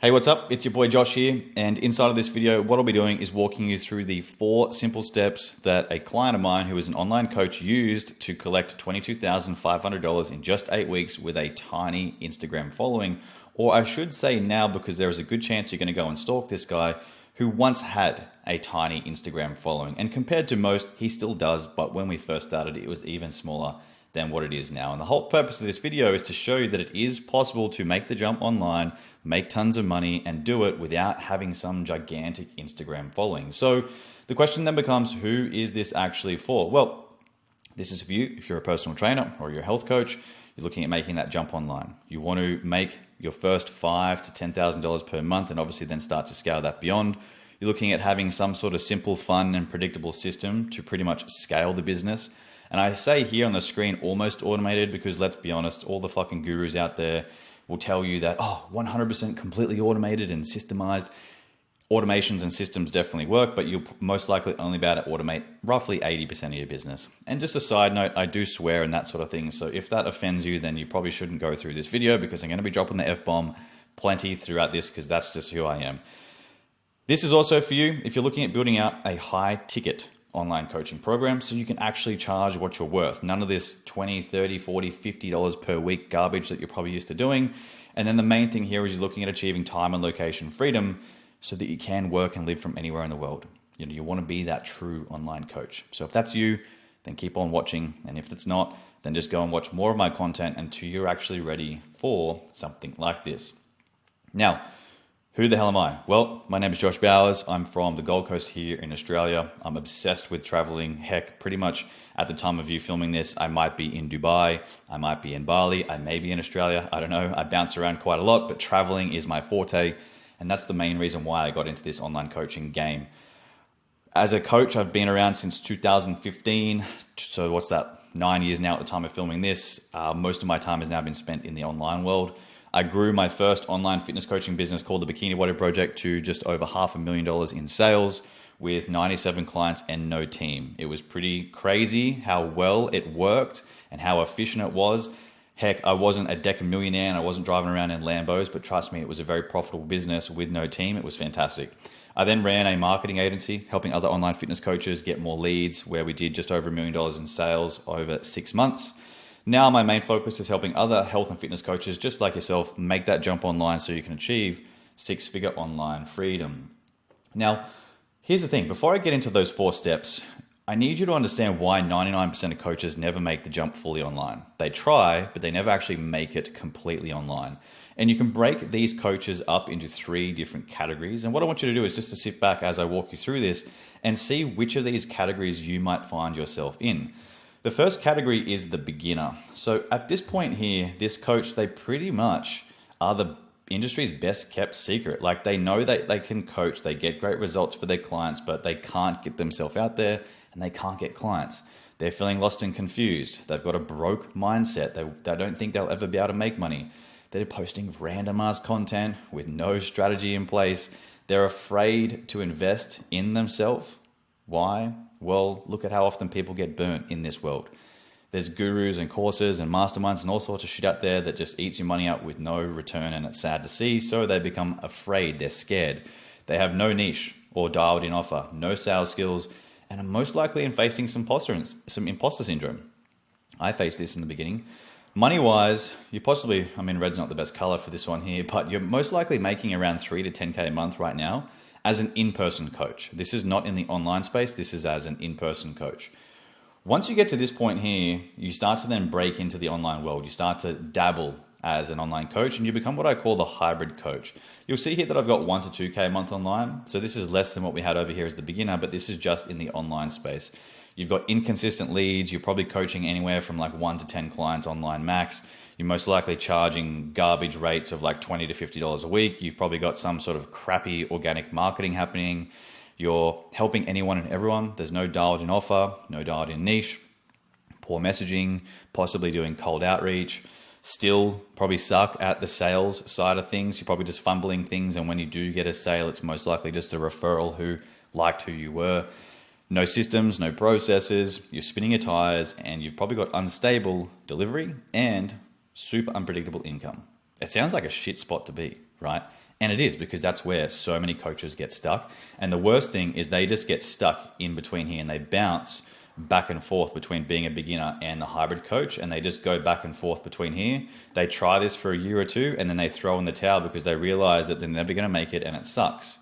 Hey, what's up? It's your boy Josh here, and inside of this video, what I'll be doing is walking you through the 4 simple steps that a client of mine who is an online coach used to collect $22,500 in just 8 weeks with a tiny Instagram following. Or I should say now, because there is a good chance you're going to go and stalk this guy who once had a tiny Instagram following. And compared to most, he still does, but when we first started, it was even smaller than what it is now. And the whole purpose of this video is to show you that it is possible to make the jump online, make tons of money, and do it without having some gigantic Instagram following. So the question then becomes, who is this actually for? Well, this is for you if you're a personal trainer or you're a health coach. You're looking at making that jump online. You want to make your first $5,000 to $10,000 per month, and obviously then start to scale that beyond. You're looking at having some sort of simple, fun, and predictable system to pretty much scale the business. And I say here on the screen, almost automated, because let's be honest, all the fucking gurus out there will tell you that, 100% completely automated and systemized. Automations and systems definitely work, but you'll most likely only be able to automate roughly 80% of your business. And just a side note, I do swear and that sort of thing. So if that offends you, then you probably shouldn't go through this video, because I'm going to be dropping the F-bomb plenty throughout this, because that's just who I am. This is also for you if you're looking at building out a high ticket online coaching program so you can actually charge what you're worth. None of this $20, $30, $40, $50 per week garbage that you're probably used to doing. And then the main thing here is you're looking at achieving time and location freedom so that you can work and live from anywhere in the world. You want to be that true online coach. So if that's you, then keep on watching. And if it's not, then just go and watch more of my content until you're actually ready for something like this. Now, who the hell am I? Well, my name is Josh Bowers. I'm from the Gold Coast here in Australia. I'm obsessed with traveling. Heck, pretty much at the time of you filming this, I might be in Dubai, I might be in Bali, I may be in Australia. I don't know. I bounce around quite a lot, but traveling is my forte. And that's the main reason why I got into this online coaching game. As a coach, I've been around since 2015. So what's that? 9 years now at the time of filming this. Most of my time has now been spent in the online world. I grew my first online fitness coaching business called the Bikini Body Project to just over $500,000 in sales with 97 clients and no team. It was pretty crazy how well it worked and how efficient it was. Heck, I wasn't a deca millionaire and I wasn't driving around in Lambos, but trust me, it was a very profitable business with no team. It was fantastic. I then ran a marketing agency helping other online fitness coaches get more leads, where we did just over $1 million in sales over 6 months. Now my main focus is helping other health and fitness coaches just like yourself make that jump online so you can achieve 6-figure online freedom. Now, here's the thing. Before I get into those 4 steps, I need you to understand why 99% of coaches never make the jump fully online. They try, but they never actually make it completely online. And you can break these coaches up into 3 different categories. And what I want you to do is just to sit back as I walk you through this and see which of these categories you might find yourself in. The first category is the beginner. So at this point here, this coach, they pretty much are the industry's best kept secret. Like, they know that they can coach, they get great results for their clients, but they can't get themselves out there and they can't get clients. They're feeling lost and confused. They've got a broke mindset. They don't think they'll ever be able to make money. They're posting random ass content with no strategy in place. They're afraid to invest in themselves. Why? Well, look at how often people get burnt in this world. There's gurus and courses and masterminds and all sorts of shit out there that just eats your money out with no return, and it's sad to see. So they become afraid, they're scared. They have no niche or dialed in offer, no sales skills, and are most likely facing some imposter syndrome. I faced this in the beginning. Money-wise, you possibly, red's not the best color for this one here, but you're most likely making around 3 to 10K a month right now as an in-person coach. This is not in the online space, this is as an in-person coach. Once you get to this point here, you start to then break into the online world. You start to dabble as an online coach and you become what I call the hybrid coach. You'll see here that I've got 1 to 2K a month online. So this is less than what we had over here as the beginner, but this is just in the online space. You've got inconsistent leads. You're probably coaching anywhere from like 1 to 10 clients online max. You're most likely charging garbage rates of like $20 to $50 a week. You've probably got some sort of crappy organic marketing happening. You're helping anyone and everyone. There's no dialed in offer, no dialed in niche, poor messaging, possibly doing cold outreach. Still probably suck at the sales side of things. You're probably just fumbling things. And when you do get a sale, it's most likely just a referral who liked who you were. No systems, no processes, you're spinning your tires, and you've probably got unstable delivery and super unpredictable income. It sounds like a shit spot to be, right? And it is, because that's where so many coaches get stuck. And the worst thing is they just get stuck in between here, and they bounce back and forth between being a beginner and the hybrid coach. And they just go back and forth between here. They try this for a year or two, and then they throw in the towel because they realize that they're never going to make it and it sucks.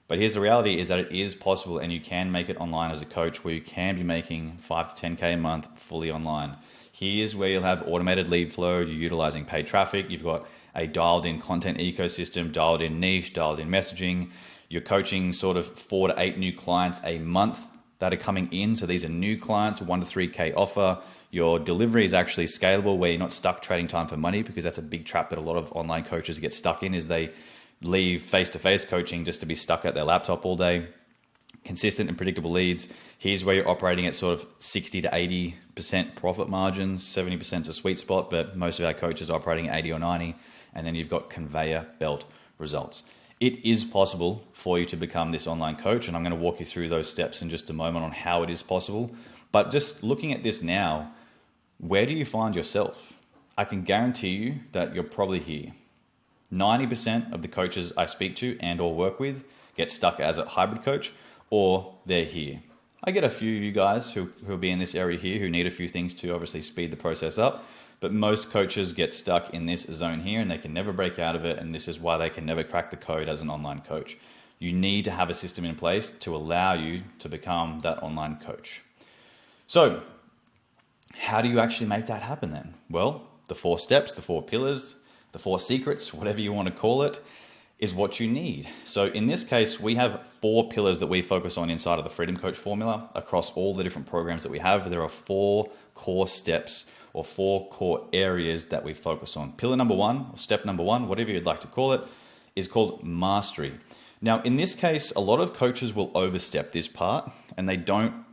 But here's the reality, is that it is possible, and you can make it online as a coach, where you can be making 5 to 10K a month fully online. Here's where you'll have automated lead flow. You're utilizing paid traffic. You've got a dialed in content ecosystem, dialed in niche, dialed in messaging. You're coaching sort of 4 to 8 new clients a month that are coming in. So these are new clients, 1 to 3K offer. Your delivery is actually scalable, where you're not stuck trading time for money, because that's a big trap that a lot of online coaches get stuck in, is they leave face-to-face coaching just to be stuck at their laptop all day. Consistent and predictable leads. Here's where you're operating at sort of 60 to 80% profit margins. 70% is a sweet spot, but most of our coaches are operating at 80 or 90. And then you've got conveyor belt results. It is possible for you to become this online coach, and I'm going to walk you through those steps in just a moment on how it is possible. But just looking at this now, where do you find yourself? I can guarantee you that you're probably here. 90% of the coaches I speak to and or work with get stuck as a hybrid coach, or they're here. I get a few of you guys who will be in this area here who need a few things to obviously speed the process up, but most coaches get stuck in this zone here, and they can never break out of it, and this is why they can never crack the code as an online coach. You need to have a system in place to allow you to become that online coach. So how do you actually make that happen then? Well, the 4 steps, the 4 pillars, the 4 secrets, whatever you want to call it, is what you need. So in this case, we have 4 pillars that we focus on inside of the Freedom Coach formula across all the different programs that we have. There are 4 core steps or 4 core areas that we focus on. Pillar number 1, or step number 1, whatever you'd like to call it, is called mastery. Now, in this case, a lot of coaches will overstep this part, and they don't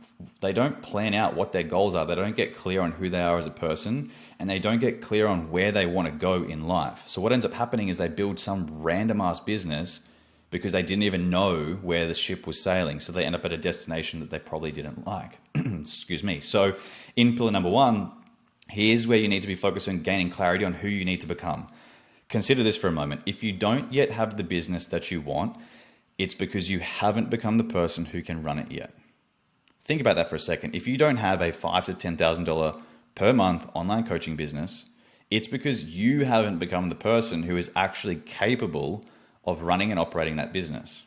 plan out what their goals are. They don't get clear on who they are as a person, and they don't get clear on where they want to go in life. So what ends up happening is they build some random ass business because they didn't even know where the ship was sailing. So they end up at a destination that they probably didn't like. Excuse me. So in pillar number 1, here's where you need to be focused on gaining clarity on who you need to become. Consider this for a moment. If you don't yet have the business that you want, it's because you haven't become the person who can run it yet. Think about that for a second. If you don't have a $5,000 to $10,000 per month online coaching business, it's because you haven't become the person who is actually capable of running and operating that business.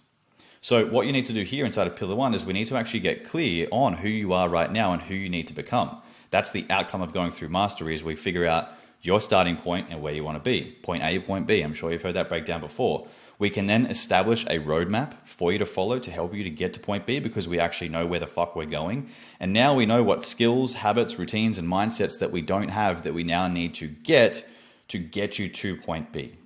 So what you need to do here inside of pillar 1 is we need to actually get clear on who you are right now and who you need to become. That's the outcome of going through mastery, is we figure out your starting point and where you want to be. Point A, point B. I'm sure you've heard that breakdown before. We can then establish a roadmap for you to follow to help you to get to point B, because we actually know where the fuck we're going. And now we know what skills, habits, routines, and mindsets that we don't have that we now need to get you to point B.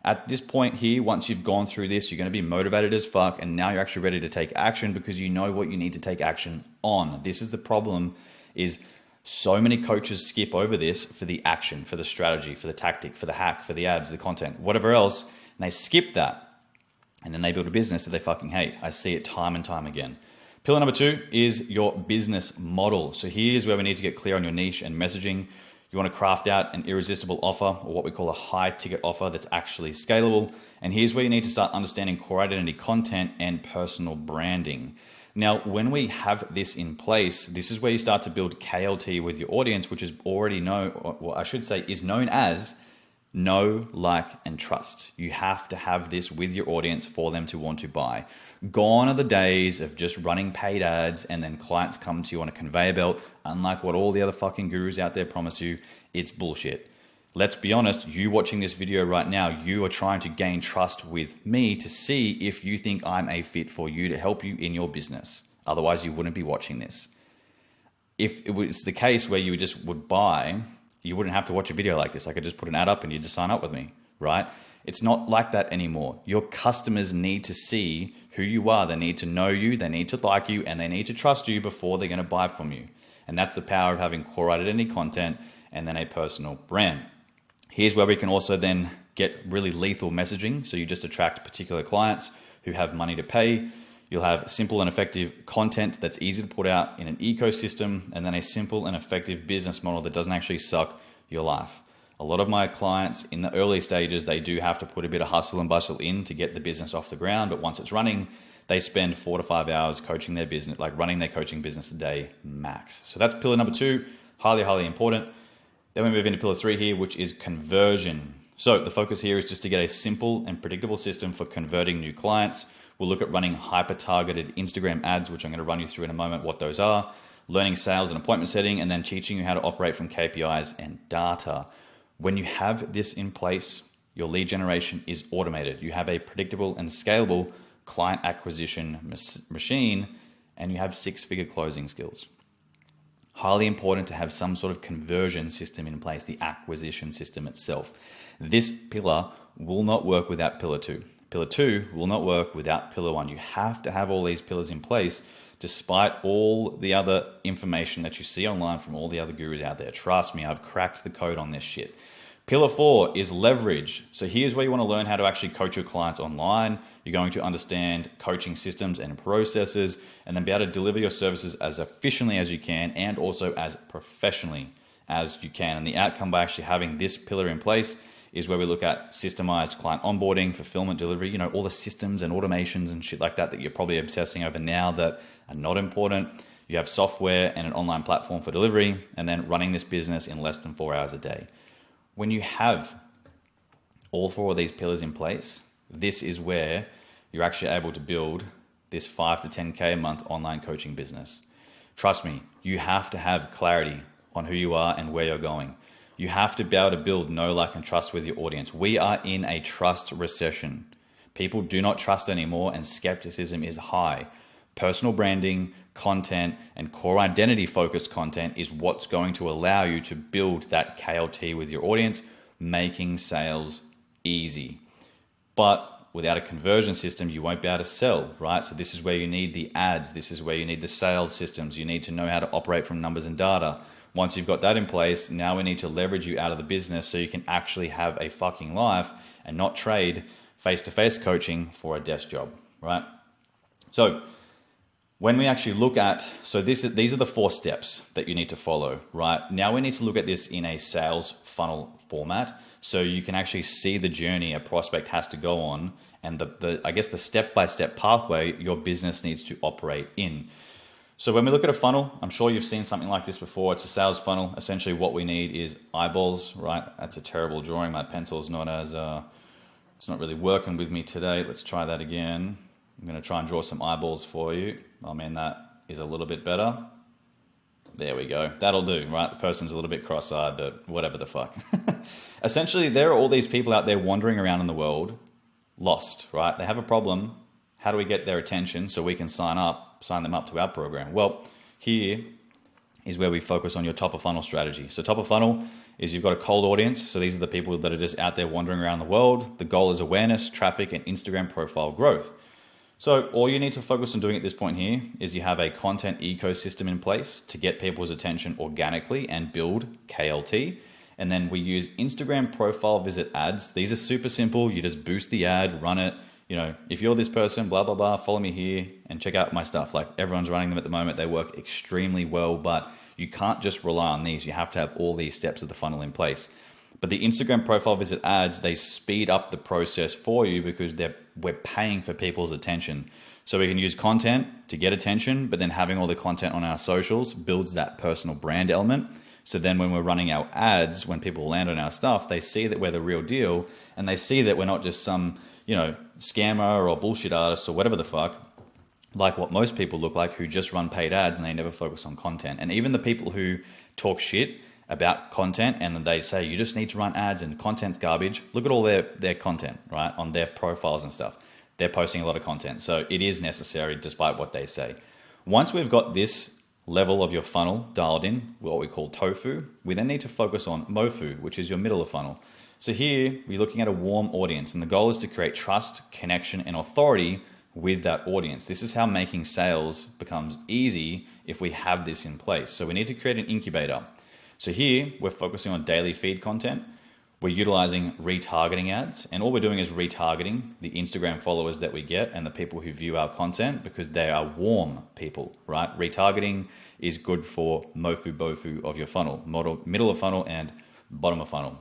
At this point here, once you've gone through this, you're going to be motivated as fuck, and now you're actually ready to take action because you know what you need to take action on. This is the problem, is so many coaches skip over this for the action, for the strategy, for the tactic, for the hack, for the ads, the content, whatever else. And they skip that, and then they build a business that they fucking hate. I see it time and time again. Pillar number 2 is your business model. So here's where we need to get clear on your niche and messaging. You want to craft out an irresistible offer, or what we call a high ticket offer that's actually scalable. And here's where you need to start understanding core identity content and personal branding. Now, when we have this in place, this is where you start to build KLT with your audience, which is already known, or I should say is known as know, like, and trust. You have to have this with your audience for them to want to buy. Gone are the days of just running paid ads and then clients come to you on a conveyor belt. Unlike what all the other fucking gurus out there promise you, it's bullshit. Let's be honest, you watching this video right now, you are trying to gain trust with me to see if you think I'm a fit for you to help you in your business. Otherwise, you wouldn't be watching this. If it was the case where you just would buy, you wouldn't have to watch a video like this. I could just put an ad up and you just sign up with me, right? It's not like that anymore. Your customers need to see who you are. They need to know you, they need to like you, and they need to trust you before they're going to buy from you. And that's the power of having core identity content and then a personal brand. Here's where we can also then get really lethal messaging. So you just attract particular clients who have money to pay. You'll have simple and effective content that's easy to put out in an ecosystem, and then a simple and effective business model that doesn't actually suck your life. A lot of my clients in the early stages, they do have to put a bit of hustle and bustle in to get the business off the ground. But once it's running, they spend 4 to 5 hours coaching their business, like running their coaching business a day max. So that's pillar number 2, highly, highly important. Then we move into pillar 3 here, which is conversion. So the focus here is just to get a simple and predictable system for converting new clients. We'll look at running hyper-targeted Instagram ads, which I'm going to run you through in a moment what those are, learning sales and appointment setting, and then teaching you how to operate from KPIs and data. When you have this in place, your lead generation is automated. You have a predictable and scalable client acquisition machine, and you have 6-figure closing skills. Highly important to have some sort of conversion system in place, the acquisition system itself. This pillar will not work without pillar 2. Pillar 2 will not work without pillar 1. You have to have all these pillars in place despite all the other information that you see online from all the other gurus out there. Trust me, I've cracked the code on this shit. Pillar 4 is leverage. So here's where you want to learn how to actually coach your clients online. You're going to understand coaching systems and processes, and then be able to deliver your services as efficiently as you can and also as professionally as you can. And the outcome by actually having this pillar in place is where we look at systemized client onboarding, fulfillment, delivery, all the systems and automations and shit like that that you're probably obsessing over now that are not important. You have software and an online platform for delivery, and then running this business in less than 4 hours a day. When you have all 4 of these pillars in place, this is where you're actually able to build this 5 to 10K a month online coaching business. Trust me, you have to have clarity on who you are and where you're going. You have to be able to build know, like, and trust with your audience. We are in a trust recession. People do not trust anymore, and skepticism is high. Personal branding, content, and core identity focused content is what's going to allow you to build that KLT with your audience, making sales easy. But without a conversion system, you won't be able to sell, right? So this is where you need the ads. This is where you need the sales systems. You need to know how to operate from numbers and data. Once you've got that in place, now we need to leverage you out of the business so you can actually have a fucking life and not trade face-to-face coaching for a desk job, right? So when we actually look at, these are the 4 steps that you need to follow, right? Now we need to look at this in a sales funnel format so you can actually see the journey a prospect has to go on and the step-by-step pathway your business needs to operate in. So when we look at a funnel, I'm sure you've seen something like this before. It's a sales funnel. Essentially what we need is eyeballs, right? That's a terrible drawing. My pencil's not it's not really working with me today. Let's try that again. I'm going to try and draw some eyeballs for you. I mean, that is a little bit better. There we go. That'll do, right? The person's a little bit cross-eyed, but whatever the fuck. Essentially, there are all these people out there wandering around in the world, lost, right? They have a problem. How do we get their attention so we can sign them up to our program? Well, here is where we focus on your top of funnel strategy. So top of funnel is you've got a cold audience. So these are the people that are just out there wandering around the world. The goal is awareness, traffic, and Instagram profile growth. So all you need to focus on doing at this point here is you have a content ecosystem in place to get people's attention organically and build KLT. And then we use Instagram profile visit ads. These are super simple. You just boost the ad, run it. If you're this person, blah, blah, blah, follow me here and check out my stuff. Like, everyone's running them at the moment. They work extremely well, but you can't just rely on these. You have to have all these steps of the funnel in place. But the Instagram profile visit ads, they speed up the process for you because we're paying for people's attention. So we can use content to get attention, but then having all the content on our socials builds that personal brand element. So then when we're running our ads, when people land on our stuff, they see that we're the real deal, and they see that we're not just some, scammer or bullshit artist or whatever the fuck, like what most people look like who just run paid ads and they never focus on content. And even the people who talk shit about content and they say you just need to run ads and content's garbage, look at all their content, right, on their profiles and stuff. They're posting a lot of content. So it is necessary despite what they say. Once we've got this level of your funnel dialed in, what we call tofu, we then need to focus on mofu, which is your middle of funnel. So here we're looking at a warm audience, and the goal is to create trust, connection, and authority with that audience. This is how making sales becomes easy if we have this in place. So we need to create an incubator. So here we're focusing on daily feed content. We're utilizing retargeting ads, and all we're doing is retargeting the Instagram followers that we get and the people who view our content because they are warm people, right? Retargeting is good for mofu bofu of your funnel, middle of funnel and bottom of funnel.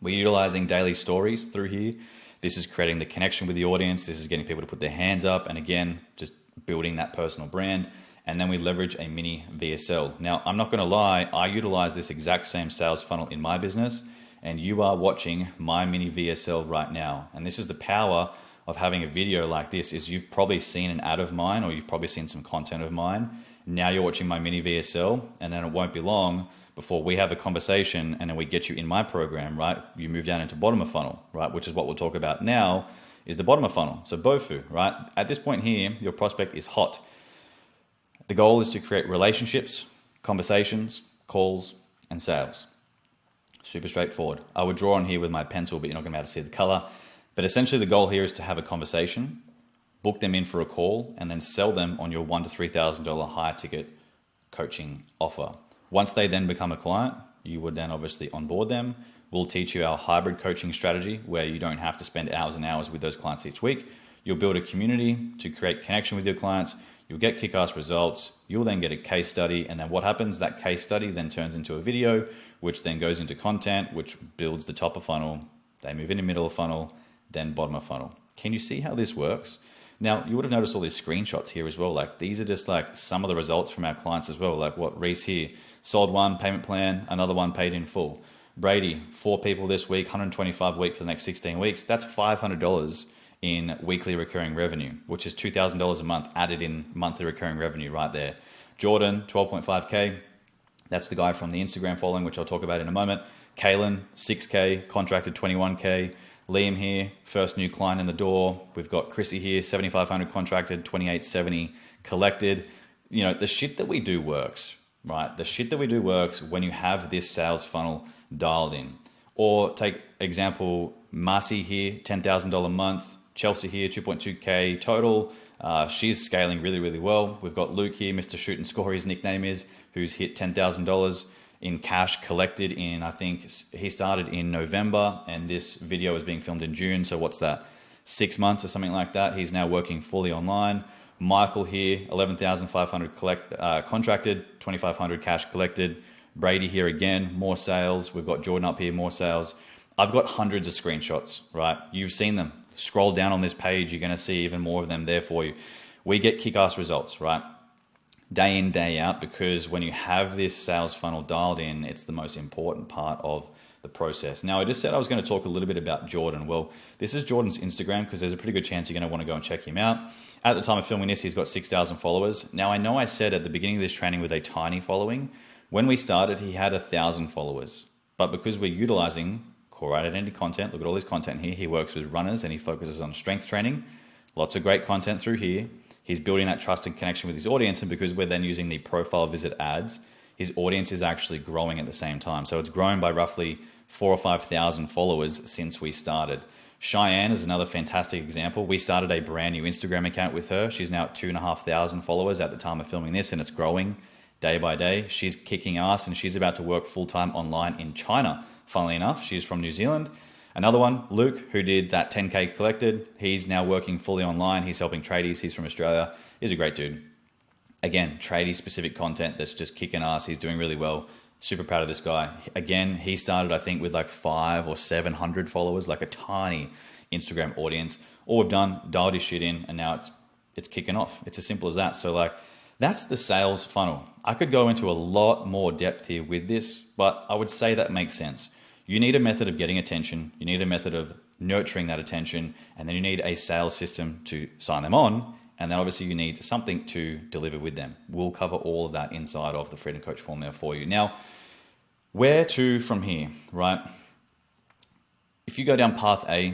We're utilizing daily stories through here. This is creating the connection with the audience. This is getting people to put their hands up. And again, just building that personal brand. And then we leverage a mini VSL. Now, I'm not going to lie, I utilize this exact same sales funnel in my business, and you are watching my mini VSL right now. And this is the power of having a video like this, is you've probably seen an ad of mine, or you've probably seen some content of mine. Now you're watching my mini VSL, and then it won't be long before we have a conversation and then we get you in my program, right? You move down into bottom of funnel, right? Which is what we'll talk about now, is the bottom of funnel. So BOFU, right? At this point here, your prospect is hot. The goal is to create relationships, conversations, calls, and sales. Super straightforward. I would draw on here with my pencil, but you're not gonna be able to see the color. But essentially the goal here is to have a conversation, book them in for a call, and then sell them on your $1,000 to $3,000 higher ticket coaching offer. Once they then become a client, you would then obviously onboard them. We'll teach you our hybrid coaching strategy where you don't have to spend hours and hours with those clients each week. You'll build a community to create connection with your clients. You'll get kick-ass results. You'll then get a case study. And then what happens? That case study then turns into a video, which then goes into content, which builds the top of funnel. They move into middle of funnel, then bottom of funnel. Can you see how this works? Now, you would have noticed all these screenshots here as well. Like these are just like some of the results from our clients as well. Like what Reese here, sold one payment plan, another one paid in full. Brady, 4 people this week, 125 a week for the next 16 weeks. That's $500 in weekly recurring revenue, which is $2,000 a month added in monthly recurring revenue right there. Jordan, 12.5K. That's the guy from the Instagram following, which I'll talk about in a moment. Kalen, 6K, contracted 21K. Liam here, first new client in the door. We've got Chrissy here, 7,500 contracted, 2870 collected. You know, the shit that we do works, right? The shit that we do works when you have this sales funnel dialed in. Or take example, Marcy here, $10,000 a month. Chelsea here, 2.2K total. She's scaling really, really well. We've got Luke here, Mr. Shoot and Score, his nickname is, who's hit $10,000 in cash collected in, I think he started in November and this video is being filmed in June. So what's that? 6 months or something like that. He's now working fully online. Michael here, 11,500 contracted, 2,500 cash collected. Brady here again, more sales. We've got Jordan up here, more sales. I've got hundreds of screenshots, right? You've seen them. Scroll down on this page, you're gonna see even more of them there for you. We get kick-ass results, right? Day in, day out, because when you have this sales funnel dialed in, it's the most important part of the process. Now, I just said I was going to talk a little bit about Jordan. Well, this is Jordan's Instagram because there's a pretty good chance you're going to want to go and check him out. At the time of filming this, he's got 6,000 followers. Now, I know I said at the beginning of this training with a tiny following, when we started, he had 1,000 followers. But because we're utilizing core identity content, look at all his content here. He works with runners and he focuses on strength training. Lots of great content through here. He's building that trust and connection with his audience, and because we're then using the profile visit ads, his audience is actually growing at the same time. So it's grown by roughly 4,000 or 5,000 followers since we started. Cheyenne is another fantastic example. We started a brand new Instagram account with her. She's now at 2,500 followers at the time of filming this, and it's growing day by day. She's kicking ass, and she's about to work full-time online in China. Funnily enough, she's from New Zealand. Another one, Luke, who did that 10K collected. He's now working fully online. He's helping tradies. He's from Australia. He's a great dude. Again, tradie specific content that's just kicking ass. He's doing really well. Super proud of this guy. Again, he started, I think, with like 500 or 700 followers, like a tiny Instagram audience. All we've done, dialed his shit in, and now it's kicking off. It's as simple as that. So like, that's the sales funnel. I could go into a lot more depth here with this, but I would say that makes sense. You need a method of getting attention. You need a method of nurturing that attention. And then you need a sales system to sign them on. And then obviously you need something to deliver with them. We'll cover all of that inside of the Freedom Coach formula for you. Now, where to from here, right? If you go down path A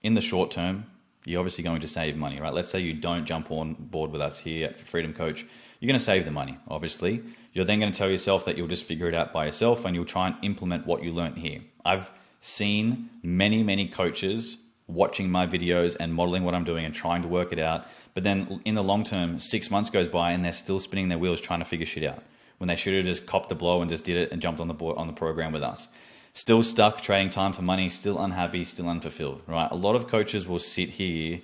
in the short term, you're obviously going to save money, right? Let's say you don't jump on board with us here at Freedom Coach. You're going to save the money, obviously. You're then going to tell yourself that you'll just figure it out by yourself and you'll try and implement what you learned here. I've seen many, many coaches watching my videos and modeling what I'm doing and trying to work it out. But then in the long term, 6 months goes by and they're still spinning their wheels trying to figure shit out, when they should have just copped the blow and just did it and jumped on the board on the program with us. Still stuck, trading time for money, still unhappy, still unfulfilled, right? A lot of coaches will sit here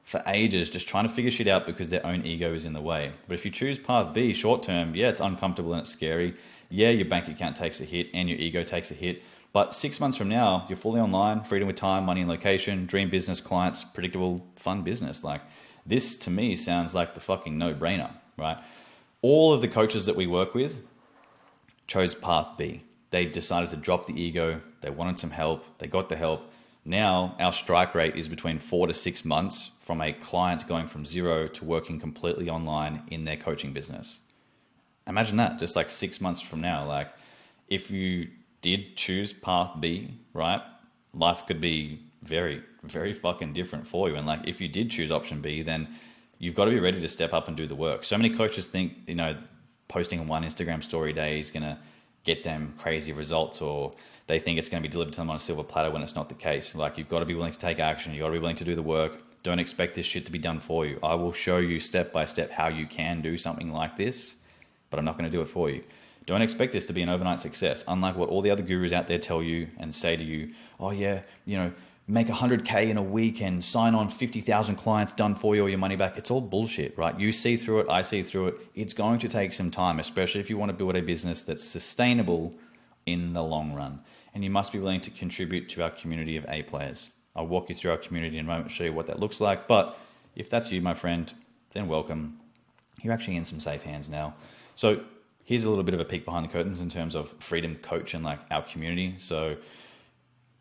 for ages just trying to figure shit out because their own ego is in the way. But if you choose path B, short term, yeah, it's uncomfortable and it's scary. Yeah, your bank account takes a hit and your ego takes a hit. But 6 months from now, you're fully online, freedom with time, money and location, dream business, clients, predictable, fun business. Like, this to me sounds like the fucking no-brainer, right? All of the coaches that we work with chose path B. They decided to drop the ego. They wanted some help. They got the help. Now our strike rate is between 4 to 6 months from a client going from zero to working completely online in their coaching business. Imagine that, just like 6 months from now. Like, if you did choose path B, right, life could be very, very fucking different for you. And like, if you did choose option B, then you've got to be ready to step up and do the work. So many coaches think, you know, posting one Instagram story a day is going to get them crazy results, or they think it's going to be delivered to them on a silver platter when it's not the case. Like, you've got to be willing to take action. You've got to be willing to do the work. Don't expect this shit to be done for you. I will show you step by step how you can do something like this, but I'm not going to do it for you. Don't expect this to be an overnight success. Unlike what all the other gurus out there tell you and say to you, oh yeah, you know, make 100K in a week and sign on 50,000 clients, done for you, or your money back. It's all bullshit, right? You see through it, I see through it. It's going to take some time, especially if you want to build a business that's sustainable in the long run. And you must be willing to contribute to our community of A players. I'll walk you through our community in a moment, show you what that looks like. But if that's you, my friend, then welcome. You're actually in some safe hands now. So here's a little bit of a peek behind the curtains in terms of Freedom Coach and like our community. So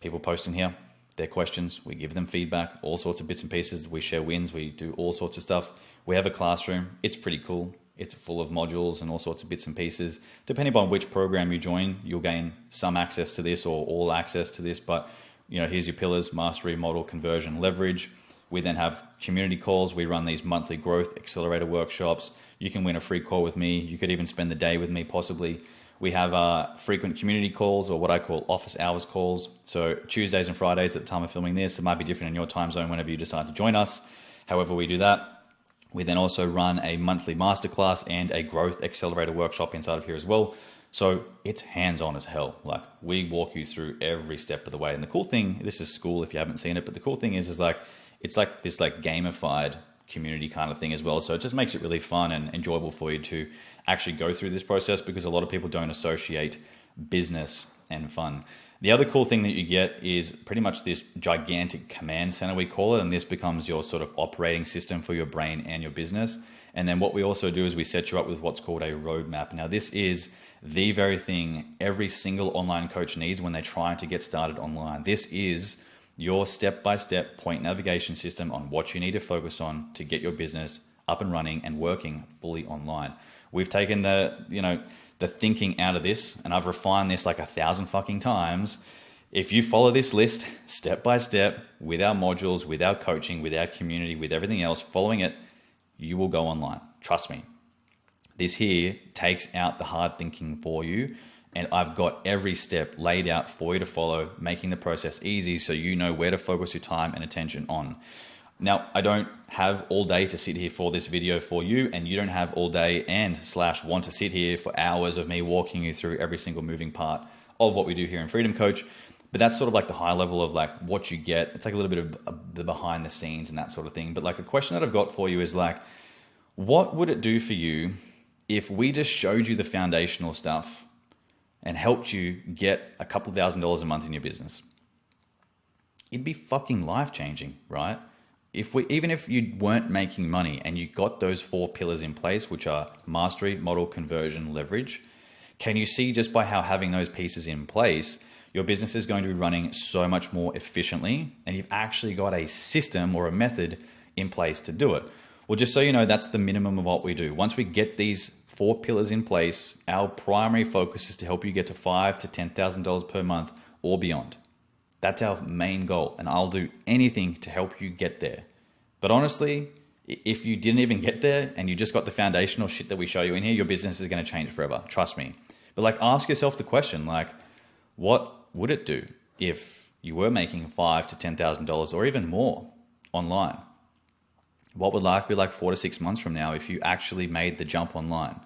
people post in here their questions, we give them feedback, all sorts of bits and pieces. We share wins, we do all sorts of stuff. We have a classroom. It's pretty cool. It's full of modules and all sorts of bits and pieces. Depending upon which program you join, you'll gain some access to this or all access to this. But you know, here's your pillars: mastery, model, conversion, leverage. We then have community calls. We run these monthly growth accelerator workshops. You can win a free call with me. You could even spend the day with me possibly. We have frequent community calls, or what I call office hours calls. So Tuesdays and Fridays at the time of filming this. It might be different in your time zone whenever you decide to join us. However we do that. We then also run a monthly masterclass and a growth accelerator workshop inside of here as well. So it's hands-on as hell. Like, we walk you through every step of the way. And the cool thing, this is school if you haven't seen it, but the cool thing is like, it's like this like gamified community kind of thing as well. So it just makes it really fun and enjoyable for you to actually go through this process, because a lot of people don't associate business and fun. The other cool thing that you get is pretty much this gigantic command center, we call it, and this becomes your sort of operating system for your brain and your business. And then what we also do is we set you up with what's called a roadmap. Now, this is the very thing every single online coach needs when they're trying to get started online. This is your step-by-step point navigation system on what you need to focus on to get your business up and running and working fully online. We've taken the thinking out of this, and I've refined this like 1,000 fucking times. If you follow this list step by step with our modules, with our coaching, with our community, with everything else, following it, you will go online. Trust me. This here takes out the hard thinking for you, and I've got every step laid out for you to follow, making the process easy so you know where to focus your time and attention on. Now, I don't have all day to sit here for this video for you, and you don't have all day and / want to sit here for hours of me walking you through every single moving part of what we do here in Freedom Coach. But that's sort of like the high level of like what you get. It's like a little bit of the behind the scenes and that sort of thing. But like, a question that I've got for you is like, what would it do for you if we just showed you the foundational stuff and helped you get a couple $1,000s a month in your business? It'd be fucking life-changing, right? Even if you weren't making money and you got those 4 pillars in place, which are mastery, model, conversion, leverage, can you see just by how having those pieces in place, your business is going to be running so much more efficiently, and you've actually got a system or a method in place to do it? Well, just so you know, that's the minimum of what we do. Once we get these 4 pillars in place, our primary focus is to help you get to $5,000 to $10,000 per month or beyond. That's our main goal, and I'll do anything to help you get there. But honestly, if you didn't even get there and you just got the foundational shit that we show you in here, your business is going to change forever. Trust me. But like, ask yourself the question, like, what would it do if you were making $5,000 to $10,000 or even more online? What would life be like 4 to 6 months from now if you actually made the jump online?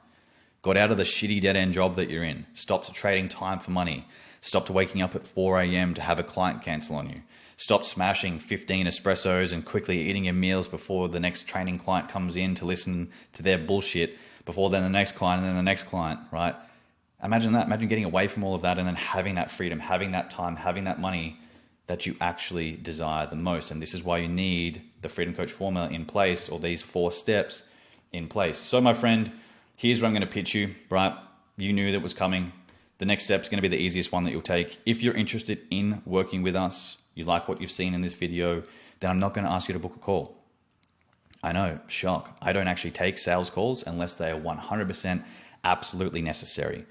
Got out of the shitty dead-end job that you're in, stopped trading time for money, stopped waking up at 4 a.m. to have a client cancel on you, stopped smashing 15 espressos and quickly eating your meals before the next training client comes in to listen to their bullshit, before then the next client and then the next client, right? Imagine that. Imagine getting away from all of that and then having that freedom, having that time, having that money that you actually desire the most. And this is why you need the Freedom Coach formula in place, or these 4 steps in place. So my friend, here's where I'm going to pitch you, right? You knew that was coming. The next step is going to be the easiest one that you'll take. If you're interested in working with us, you like what you've seen in this video, then I'm not going to ask you to book a call. I know, shock. I don't actually take sales calls unless they are 100% absolutely necessary.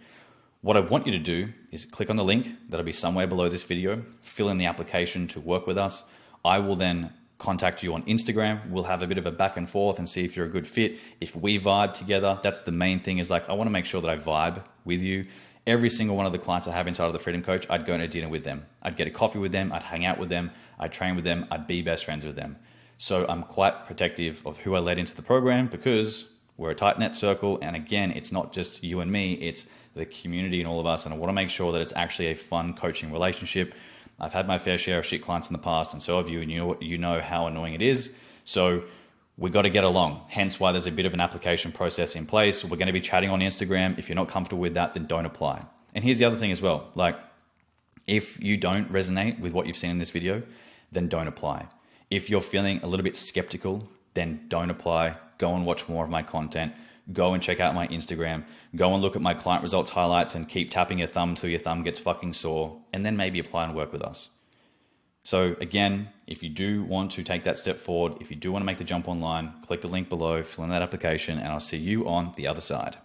What I want you to do is click on the link that'll be somewhere below this video, fill in the application to work with us. I will then contact you on Instagram. We'll have a bit of a back and forth and see if you're a good fit. If we vibe together, that's the main thing, is like, I want to make sure that I vibe with you. Every single one of the clients I have inside of the Freedom Coach, I'd go to dinner with them. I'd get a coffee with them. I'd hang out with them. I'd train with them. I'd be best friends with them. So I'm quite protective of who I let into the program, because we're a tight knit circle. And again, it's not just you and me, it's the community and all of us. And I want to make sure that it's actually a fun coaching relationship. I've had my fair share of shit clients in the past, and so have you, and you know how annoying it is. So we got to get along. Hence why there's a bit of an application process in place. We're going to be chatting on Instagram. If you're not comfortable with that, then don't apply. And here's the other thing as well. Like, if you don't resonate with what you've seen in this video, then don't apply. If you're feeling a little bit skeptical, then don't apply. Go and watch more of my content. Go and check out my Instagram. Go and look at my client results highlights and keep tapping your thumb till your thumb gets fucking sore, and then maybe apply and work with us. So again, if you do want to take that step forward, if you do want to make the jump online, click the link below, fill in that application, and I'll see you on the other side.